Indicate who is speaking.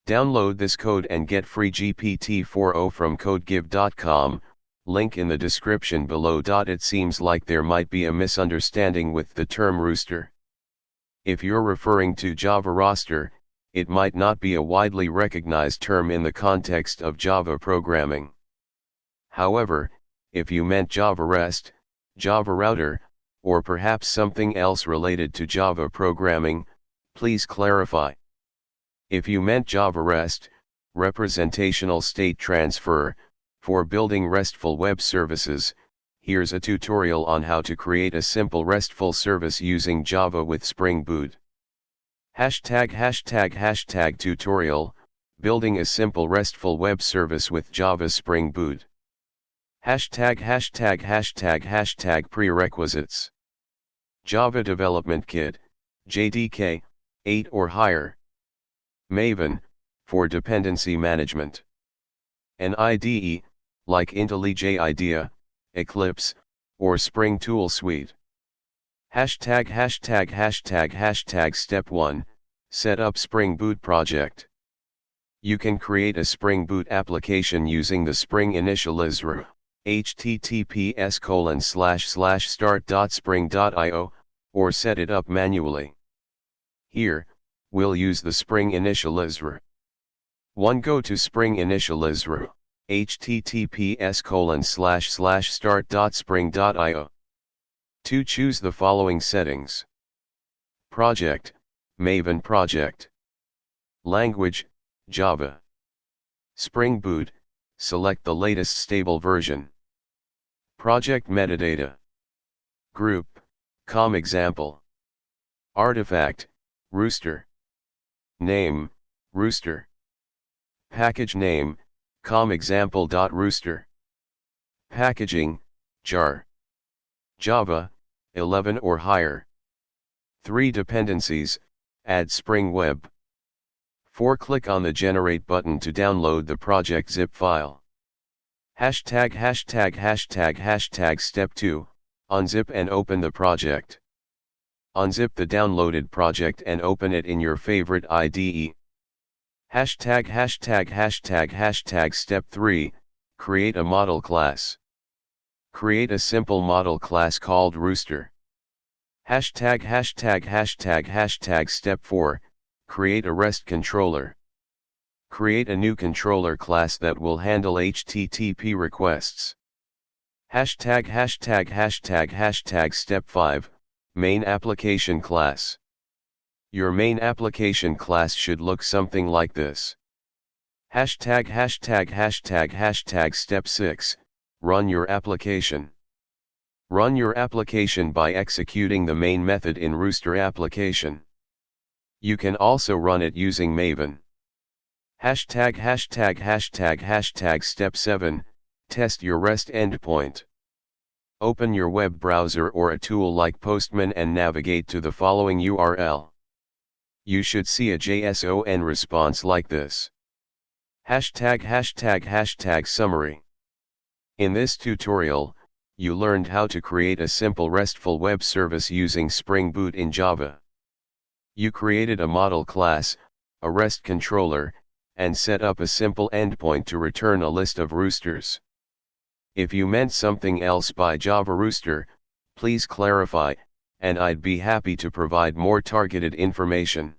Speaker 1: Download this code and get free GPT-4o from codegive.com, link in the description below. It seems like there might be a misunderstanding with the term rooster. If you're referring to Java roster, it might not be a widely recognized term in the context of Java programming. However, if you meant Java REST, Java router, or perhaps something else related to Java programming, please clarify. If you meant Java REST, representational state transfer, for building RESTful web services, here's a tutorial on how to create a simple RESTful service using Java with Spring Boot. ####tutorial, building a simple RESTful web service with Java Spring Boot. ####prerequisites. Java Development Kit, JDK, 8 or higher. Maven, for dependency management. An IDE, like intellij IDEA, Eclipse, or Spring Tool Suite. #####. Step 1, set up Spring Boot project. You can create a Spring Boot application using the Spring initializer, https://start.spring.io, or set it up manually. Here, we'll use the Spring initializer. 1. Go to Spring initializer, https://start.spring.io. 2. Choose the following settings. Project, Maven project. Language, Java. Spring Boot, select the latest stable version. Project metadata. Group, com example. Artifact, rooster. Name, rooster. Package name, com example.rooster. Packaging, jar. Java, 11 or higher. 3. Dependencies, add Spring Web. 4. Click on the Generate button to download the project zip file. Step 2, unzip and open the project. Unzip the downloaded project and open it in your favorite IDE. Step 3, create a model class. Create a simple model class called rooster. Step 4, create a REST controller. Create a new controller class that will handle HTTP requests. Step 5, main application class. Your main application class should look something like this. Step 6, run your application. Run your application by executing the main method in rooster application. You can also run it using Maven. Step 7, test your REST endpoint. Open your web browser or a tool like Postman and navigate to the following URL. You should see a JSON response like this. Summary. In this tutorial, you learned how to create a simple RESTful web service using Spring Boot in Java. You created a model class, a REST controller, and set up a simple endpoint to return a list of roosters. If you meant something else by Java rooster, please clarify, and I'd be happy to provide more targeted information.